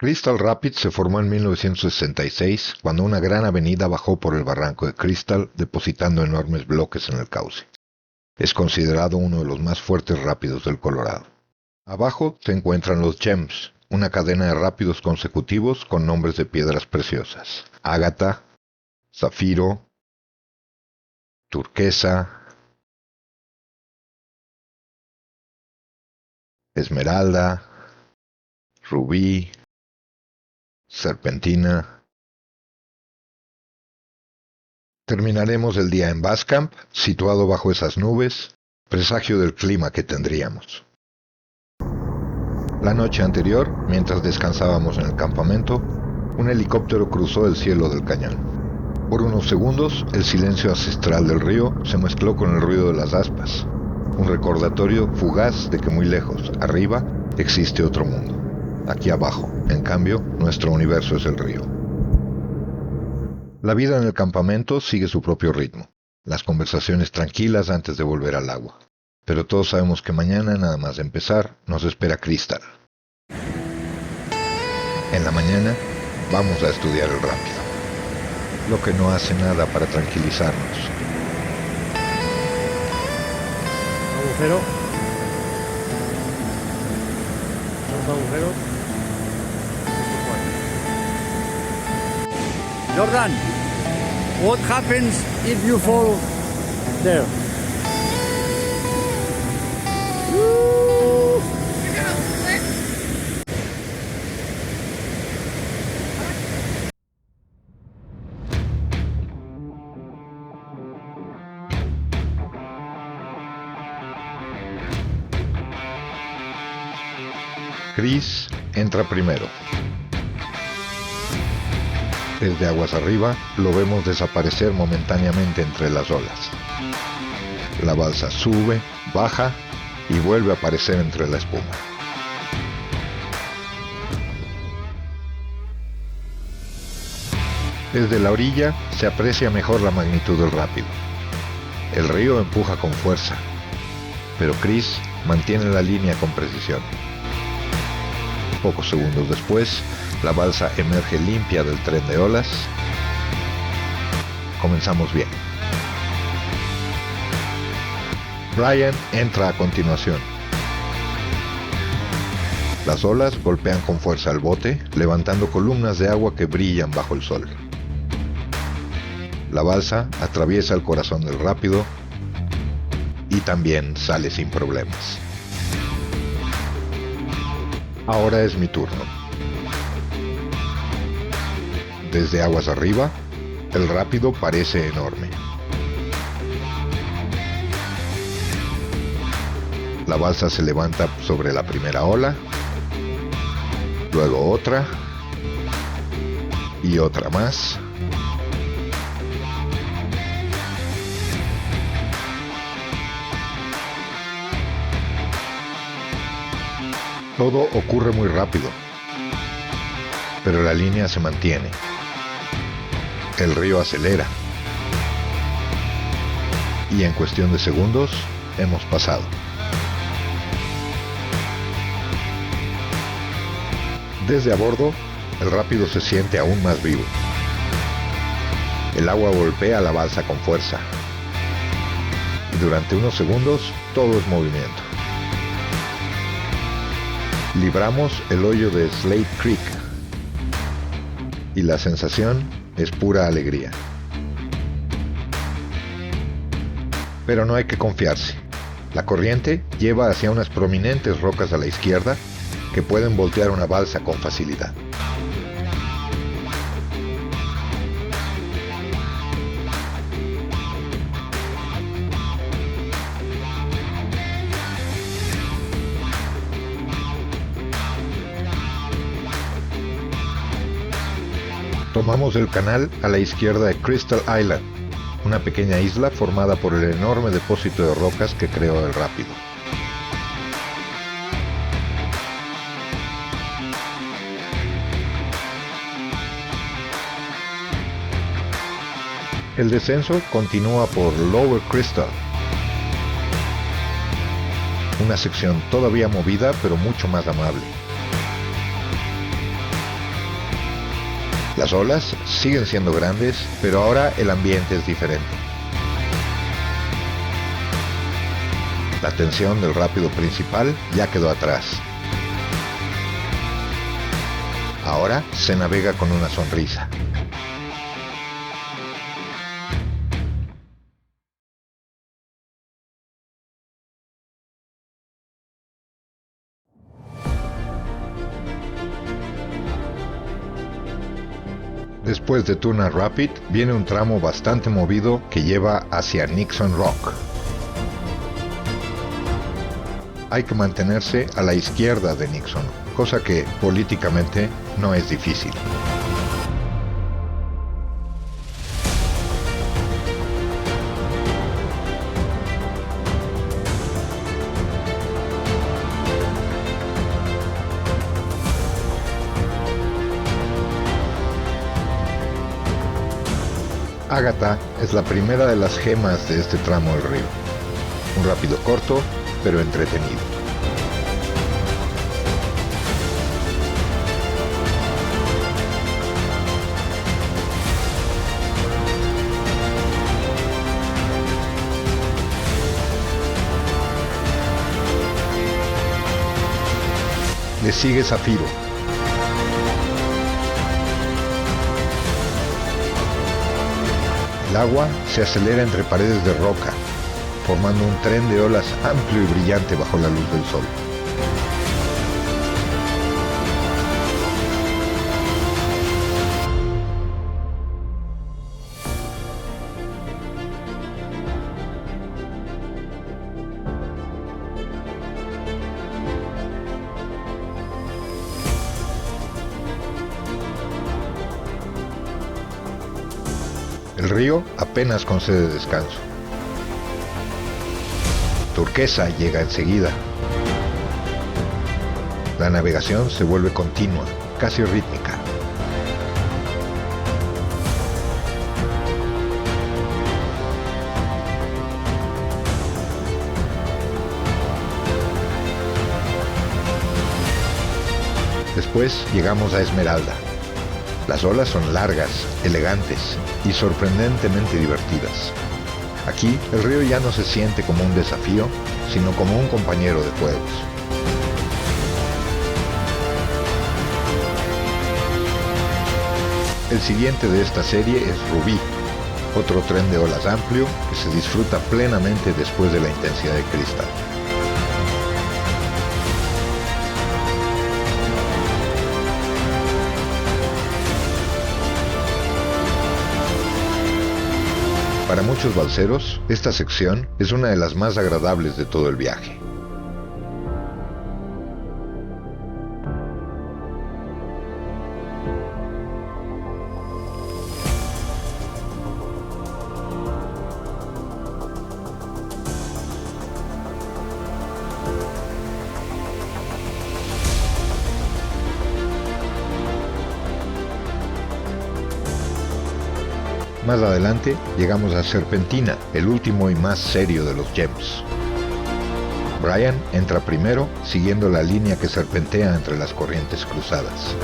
Crystal Rapids se formó en 1966 cuando una gran avenida bajó por el barranco de Crystal depositando enormes bloques en el cauce. Es considerado uno de los más fuertes rápidos del Colorado. Abajo se encuentran los Gems, una cadena de rápidos consecutivos con nombres de piedras preciosas: ágata, zafiro, turquesa, esmeralda, rubí, serpentina. Terminaremos el día en Basecamp, situado bajo esas nubes, presagio del clima que tendríamos. La noche anterior, mientras descansábamos en el campamento, un helicóptero cruzó el cielo del cañón. Por unos segundos, el silencio ancestral del río se mezcló con el ruido de las aspas, un recordatorio fugaz de que muy lejos, arriba, existe otro mundo. Aquí abajo, en cambio, nuestro universo es el río. La vida en el campamento sigue su propio ritmo, las conversaciones tranquilas antes de volver al agua. Pero todos sabemos que mañana, nada más de empezar, nos espera Crystal. En la mañana, vamos a estudiar el rápido, lo que no hace nada para tranquilizarnos. Agujero. Dos agujeros. Jordan, what happens if you fall there? Chris entra primero. Desde aguas arriba lo vemos desaparecer momentáneamente entre las olas. La balsa sube, baja y vuelve a aparecer entre la espuma. Desde la orilla se aprecia mejor la magnitud del rápido. El río empuja con fuerza, pero Chris mantiene la línea con precisión. Pocos segundos después, la balsa emerge limpia del tren de olas. Comenzamos bien. Brian entra a continuación. Las olas golpean con fuerza al bote, levantando columnas de agua que brillan bajo el sol. La balsa atraviesa el corazón del rápido y también sale sin problemas. Ahora es mi turno. Desde aguas arriba, el rápido parece enorme. La balsa se levanta sobre la primera ola, luego otra y otra más. Todo ocurre muy rápido, pero la línea se mantiene. El río acelera. Y en cuestión de segundos, hemos pasado. Desde a bordo, el rápido se siente aún más vivo. El agua golpea la balsa con fuerza. Y durante unos segundos, todo es movimiento. Libramos el hoyo de Slate Creek y la sensación es pura alegría. Pero no hay que confiarse. La corriente lleva hacia unas prominentes rocas a la izquierda que pueden voltear una balsa con facilidad. Tomamos el canal a la izquierda de Crystal Island, una pequeña isla formada por el enorme depósito de rocas que creó el rápido. El descenso continúa por Lower Crystal, una sección todavía movida pero mucho más amable. Las olas siguen siendo grandes, pero ahora el ambiente es diferente. La tensión del rápido principal ya quedó atrás. Ahora se navega con una sonrisa. Después de Turner Rapid viene un tramo bastante movido que lleva hacia Nixon Rock. Hay que mantenerse a la izquierda de Nixon, cosa que políticamente no es difícil. Ágata es la primera de las gemas de este tramo del río. Un rápido corto, pero entretenido. Le sigue Zafiro. El agua se acelera entre paredes de roca, formando un tren de olas amplio y brillante bajo la luz del sol. El río apenas concede descanso. Turquesa llega enseguida. La navegación se vuelve continua, casi rítmica. Después llegamos a Esmeralda. Las olas son largas, elegantes y sorprendentemente divertidas. Aquí el río ya no se siente como un desafío, sino como un compañero de juegos. El siguiente de esta serie es Rubí, otro tren de olas amplio que se disfruta plenamente después de la intensidad de Crystal. Para muchos balseros, esta sección es una de las más agradables de todo el viaje. Más adelante llegamos a Serpentina, el último y más serio de los Gems. Brian entra primero, siguiendo la línea que serpentea entre las corrientes cruzadas.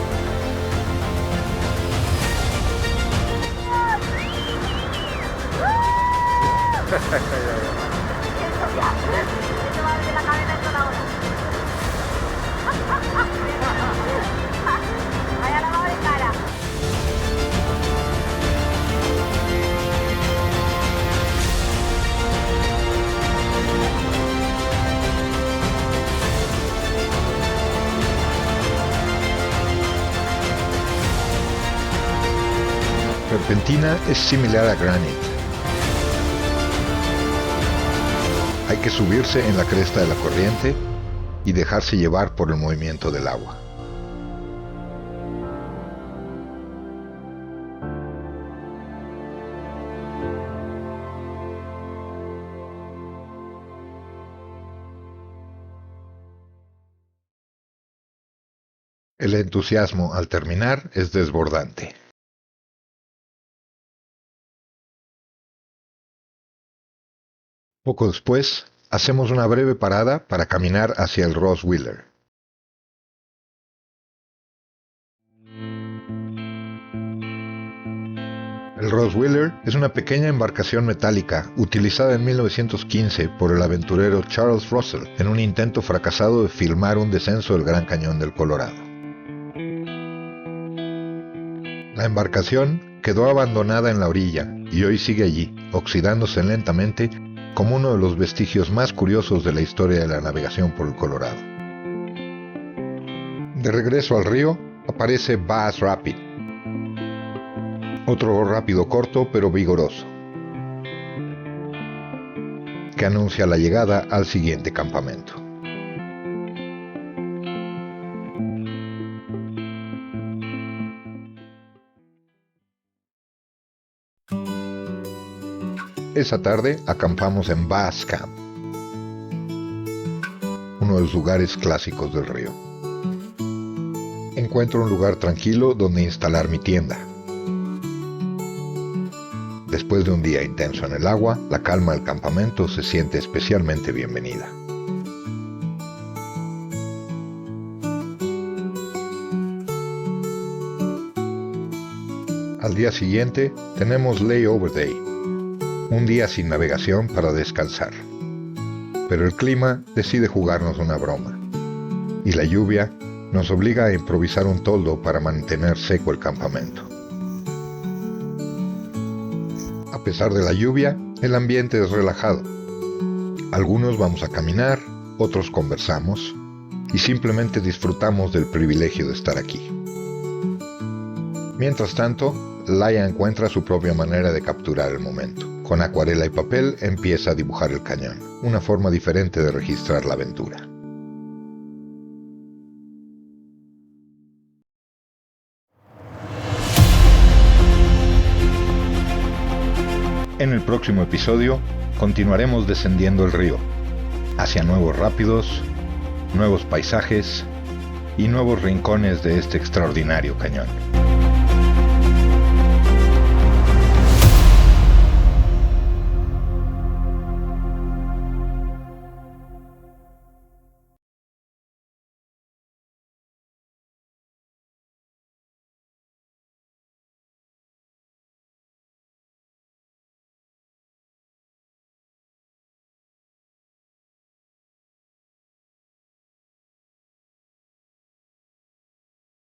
Serpentina es similar a Granite. Hay que subirse en la cresta de la corriente y dejarse llevar por el movimiento del agua. El entusiasmo al terminar es desbordante. Poco después, hacemos una breve parada para caminar hacia el Ross Wheeler. El Roswheeler es una pequeña embarcación metálica utilizada en 1915 por el aventurero Charles Russell en un intento fracasado de filmar un descenso del Gran Cañón del Colorado. La embarcación quedó abandonada en la orilla y hoy sigue allí, oxidándose lentamente como uno de los vestigios más curiosos de la historia de la navegación por el Colorado. De regreso al río, aparece Bass Rapid, otro rápido corto pero vigoroso, que anuncia la llegada al siguiente campamento. Esa tarde acampamos en Bass Camp, uno de los lugares clásicos del río. Encuentro un lugar tranquilo donde instalar mi tienda. Después de un día intenso en el agua, la calma del campamento se siente especialmente bienvenida. Al día siguiente tenemos Layover Day, un día sin navegación para descansar. Pero el clima decide jugarnos una broma, y la lluvia nos obliga a improvisar un toldo para mantener seco el campamento. A pesar de la lluvia, el ambiente es relajado. Algunos vamos a caminar, otros conversamos, y simplemente disfrutamos del privilegio de estar aquí. Mientras tanto, Laia encuentra su propia manera de capturar el momento. Con acuarela y papel empieza a dibujar el cañón, una forma diferente de registrar la aventura. En el próximo episodio, continuaremos descendiendo el río, hacia nuevos rápidos, nuevos paisajes y nuevos rincones de este extraordinario cañón.